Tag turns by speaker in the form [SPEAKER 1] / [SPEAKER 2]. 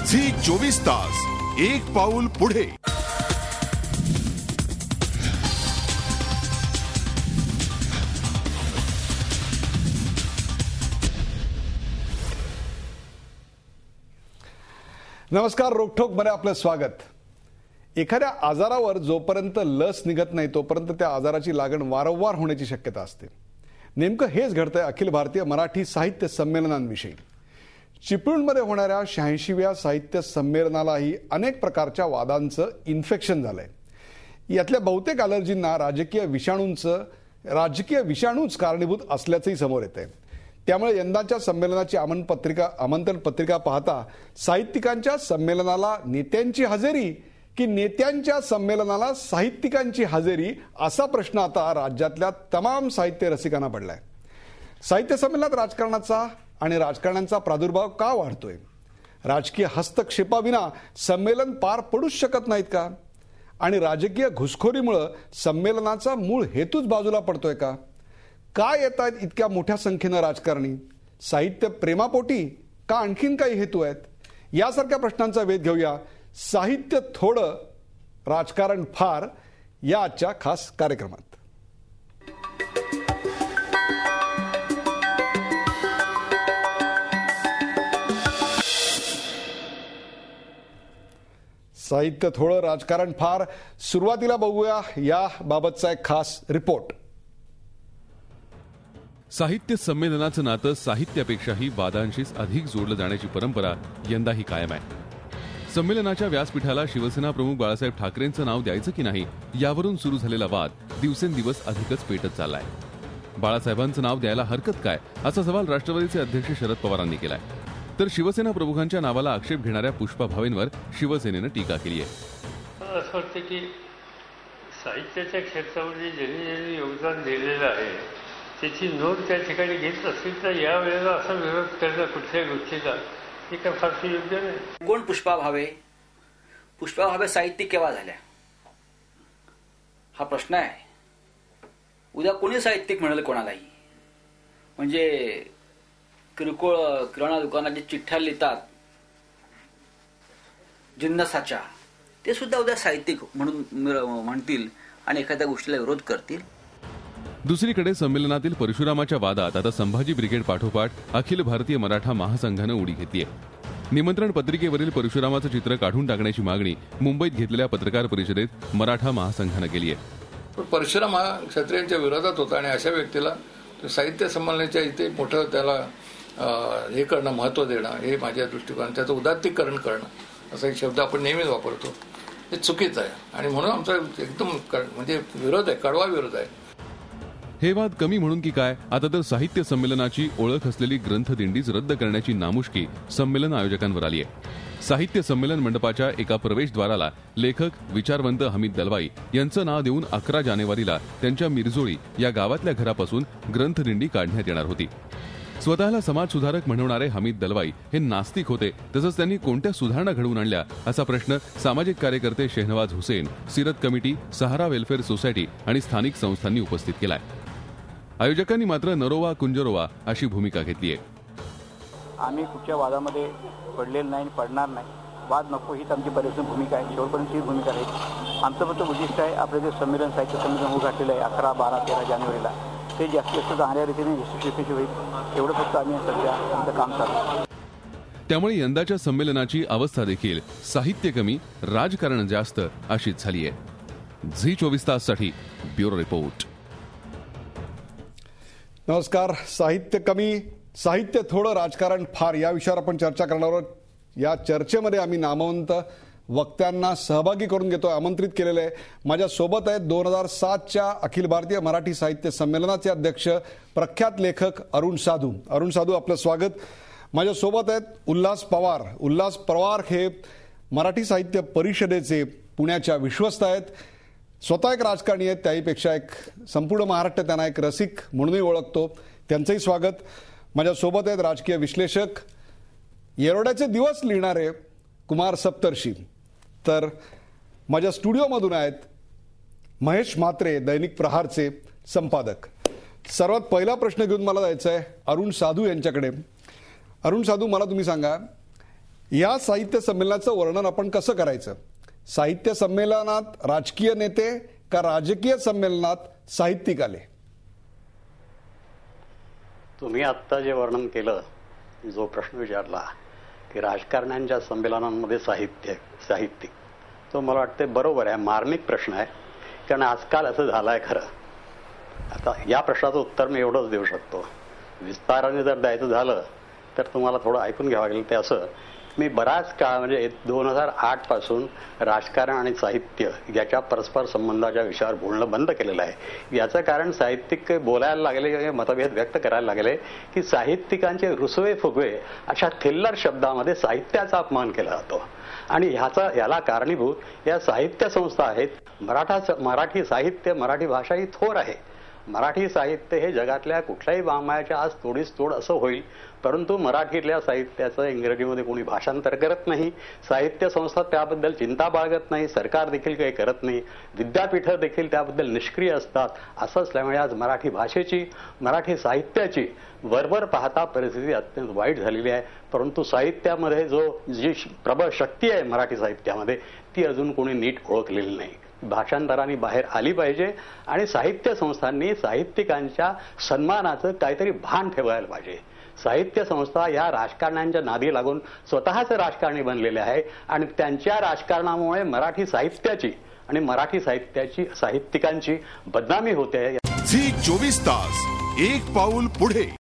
[SPEAKER 1] 24 तास एक पाऊल पुढे.
[SPEAKER 2] नमस्कार, रोखोक मध्ये आपलं स्वागत. एखाद्या आजारावर जोपर्यंत लस निघत नाही तोपर्यंत त्या आजाराची लागण वारंवार होण्याची शक्यता असते. नेमकं हेच घडतंय अखिल भारतीय मराठी साहित्य संमेलनांविषयी. चिपळूणमध्ये होणाऱ्या 86व्या साहित्य संमेलनालाही अनेक प्रकारच्या वादांचं इन्फेक्शन झालंय. यातल्या बहुतेक अलर्जींना राजकीय विषाणूच कारणीभूत असल्याचंही समोर येतंय. त्यामुळे यंदाच्या संमेलनाची आमंत्रण पत्रिका पाहता साहित्यिकांच्या संमेलनाला नेत्यांची हजेरी की नेत्यांच्या संमेलनाला साहित्यिकांची हजेरी असा प्रश्न आता राज्यातल्या तमाम साहित्य रसिकांना पडलाय. साहित्य संमेलनात राजकारणाचा आणि राजकारण्यांचा प्रादुर्भाव का वाढतोय? राजकीय हस्तक्षेपाविना संमेलन पार पडूच शकत नाहीत का? आणि राजकीय घुसखोरीमुळे संमेलनाचा मूळ हेतूच बाजूला पडतोय का? काय येत आहेत इतक्या मोठ्या संख्येनं राजकारणी? साहित्य प्रेमापोटी का आणखीन काही हेतू आहेत? यासारख्या प्रश्नांचा वेध घेऊया साहित्य थोडं राजकारण फार या आजच्या खास कार्यक्रमात. साहित्य थोडं राजकारण फार. सुरुवातीला बघूया या बाबतचा एक खास रिपोर्ट.
[SPEAKER 3] साहित्य संमेलनाचं नातं साहित्यापेक्षाही वादांशीच अधिक जोडलं जाण्याची परंपरा यंदाही कायम आहे. संमेलनाच्या व्यासपीठाला शिवसेना प्रमुख बाळासाहेब ठाकरेंचं नाव द्यायचं की नाही यावरून सुरू झालेला वाद दिवसेंदिवस अधिकच पेटत चाललाय. बाळासाहेबांचं नाव द्यायला हरकत काय असा सवाल राष्ट्रवादीचे अध्यक्ष शरद पवारांनी केलाय. तर शिवसेना प्रमुखांच्या नावाला आक्षेप घेणाऱ्या पुष्पा भावेंवर शिवसेनेनं टीका केली आहे.
[SPEAKER 4] असं वाटतं की साहित्याच्या क्षेत्रामध्ये ज्यांनी योगदान दिलेलं आहे त्याची नोंद त्या ठिकाणी घेत असतील तर या वेळेला असा विरोध करणं कुठल्याही गोष्टीला हे काय फारसं योग्य नाही.
[SPEAKER 5] कोण पुष्पा भावे? पुष्पा भावे साहित्यिक केव्हा झाल्या हा प्रश्न आहे. उद्या कोणी साहित्यिक म्हणाल कोणालाही? म्हणजे किरकोळ किराणा दुकानाची चिठ्ठ्या लिहितात जिन्नसाच्या, ते सुद्धा उद्या साहित्यिक म्हणून म्हणतील आणि एखाद्या गोष्टीला विरोध करतील.
[SPEAKER 3] दुसरीकडे संमेलनातील परशुरामाच्या वादात आता संभाजी ब्रिगेड पाठोपाठ अखिल भारतीय मराठा महासंघानं उडी घेतलीय. निमंत्रण पत्रिकेवरील परशुरामाचं चित्र काढून टाकण्याची मागणी मुंबईत घेतलेल्या पत्रकार परिषदेत मराठा महासंघानं केली आहे.
[SPEAKER 6] परशुराम हा क्षत्रियांच्या विरोधात होता आणि अशा व्यक्तीला साहित्य संमेलनाच्या इथे मोठं त्याला हे करणं, महत्व देणं हे माझ्या दृष्टिकोनात त्याचं उदात्तीकरण करणं असा एक शब्द आपण नेहमीच वापरतो, हे चुकीचं आहे. आणि म्हणून आमचा एकदम म्हणजे विरोध आहे, कडवा विरोध आहे.
[SPEAKER 3] हे वाद कमी म्हणून की काय, आता तर साहित्य संमेलनाची ओळख असलेली ग्रंथदिंडीच रद्द करण्याची नामुष्की संमेलन आयोजकांवर आली आहे. साहित्य संमेलन मंडपाच्या एका प्रवेशद्वाराला लेखक विचारवंत हमीद दलवाई यांचं नाव देऊन 11 जानेवारीला त्यांच्या मिरजोळी या गावातल्या घरापासून ग्रंथदिंडी काढण्यात येणार होती. स्वतःला समाजसुधारक म्हणवणारे हमीद दलवाई हे नास्तिक होते, तसंच त्यांनी कोणत्या सुधारणा घडवून आणल्या असा प्रश्न सामाजिक कार्यकर्ते शेहनवाज हुसेन, सीरत कमिटी, सहारा वेलफेअर सोसायटी आणि स्थानिक संस्थांनी उपस्थित केलाय. आयोजकांनी मात्र नरोवा कुंजरोवा अशी भूमिका घेतली आहे.
[SPEAKER 7] आम्ही कुठच्या वादामध्ये पडलेलं नाही, पडणार नाही. वाद नको हीच आमची बरीच भूमिका आहे. शेवटपर्यंत ही भूमिका आहे. आमचं फक्त उद्दिष्ट आहे, आपलं जे संमेलन साहित्य संमेलन उद्घाटलेलं आहे 11, 12, 13 जानेवारीला, ते जास्तीत जास्त चांगल्या रीतीने यशस्वी होईल एवढं फक्त आम्ही सध्या आमचं काम चालू.
[SPEAKER 3] त्यामुळे यंदाच्या संमेलनाची अवस्था देखील साहित्य कमी राजकारण जास्त अशीच झाली आहे. झी 24 ताससाठी ब्युरो रिपोर्ट.
[SPEAKER 2] नमस्कार. साहित्य कमी, साहित्य थोडं, राजकारण फार या विषयावर आपण चर्चा करणार आहोत. या चर्चेमध्ये आम्ही नामवंत वक्त्यांना सहभागी करून घेतो, आमंत्रित केलेले आहे. माझ्या सोबत आहेत 2007च्या अखिल भारतीय मराठी साहित्य संमेलनाचे अध्यक्ष प्रख्यात लेखक अरुण साधू. अरुण साधू, आपलं स्वागत. माझ्या सोबत आहेत उल्हास पवार. उल्हास पवार हे मराठी साहित्य परिषदेचे पुण्याच्या विश्वस्त आहेत. स्वतः एक राजकारणी आहेत, त्याहीपेक्षा एक संपूर्ण महाराष्ट्र त्यांना एक रसिक म्हणूनही ओळखतो. त्यांचंही स्वागत. माझ्या सोबत आहेत राजकीय विश्लेषक, येरवड्याचे दिवस लिहिणारे कुमार सप्तर्षी. तर माझ्या स्टुडिओमधून आहेत महेश म्हात्रे, दैनिक प्रहारचे संपादक. सर्वात पहिला प्रश्न घेऊन मला जायचं आहे अरुण साधू यांच्याकडे. अरुण साधू, मला तुम्ही सांगा, या साहित्य संमेलनाचं वर्णन आपण कसं करायचं? साहित्य संमेलनात राजकीय नेते का राजकीय संमेलनात साहित्यिक आले?
[SPEAKER 8] तुम्ही आत्ता जे वर्णन केलं, जो प्रश्न विचारला की राजकारण्यांच्या संमेलनांमध्ये साहित्यिक, तो मला वाटते बरोबर आहे, मार्मिक प्रश्न आहे. कारण आजकाल असं झालं आहे खरं. आता या प्रश्नाचं उत्तर मी एवढंच देऊ शकतो. विस्ताराने जर द्यायचं झालं तर तुम्हाला थोडं ऐकून घ्यावं लागेल. ते असं, मी बराच काळ म्हणजे 2008 पासून राजकारण आणि साहित्य याच्या परस्पर संबंधाच्या विषयावर बोलणं बंद केलेलं आहे. याचं कारण साहित्यिक बोलायला लागले, मतभेद व्यक्त करायला लागले की साहित्यिकांचे रुसवे फुगवे अशा थिल्लर शब्दामध्ये साहित्याचा अपमान केला जातो. आणि याला कारणीभूत या साहित्य संस्था आहेत. मराठी साहित्य, मराठी भाषा ही थोर आहे. मराठी साहित्य हे जगातल्या कुठल्याही वाङ्मयाच्या आज तोडीस तोड असं होईल, परंतु मराठीतल्या साहित्याचं इंग्रजीमध्ये कोणी भाषांतर करत नाही. साहित्य संस्था त्याबद्दल चिंता बाळगत नाही. सरकार देखील काही करत नाही. विद्यापीठं देखील त्याबद्दल निष्क्रिय असतात. असं असल्यामुळे आज मराठी भाषेची, मराठी साहित्याची वरवर पाहता परिस्थिती अत्यंत वाईट झालेली आहे. परंतु साहित्यामध्ये जी प्रबळ शक्ती आहे मराठी साहित्यामध्ये, ती अजून कोणी नीट ओळखलेली नाही. भाषांतरांनी बाहेर आली पाहिजे आणि साहित्य संस्थांनी साहित्यिकांच्या सन्मानाचं काहीतरी भान ठेवायला पाहिजे. साहित्य संस्था या राजकारण्यांच्या नादी लागून स्वतःच राजकारणी बनलेले आहे आणि त्यांच्या राजकारणामुळे मराठी साहित्याची आणि मराठी साहित्याची साहित्यिकांची बदनामी होते.
[SPEAKER 1] झी 24 तास, एक पाऊल पुढे.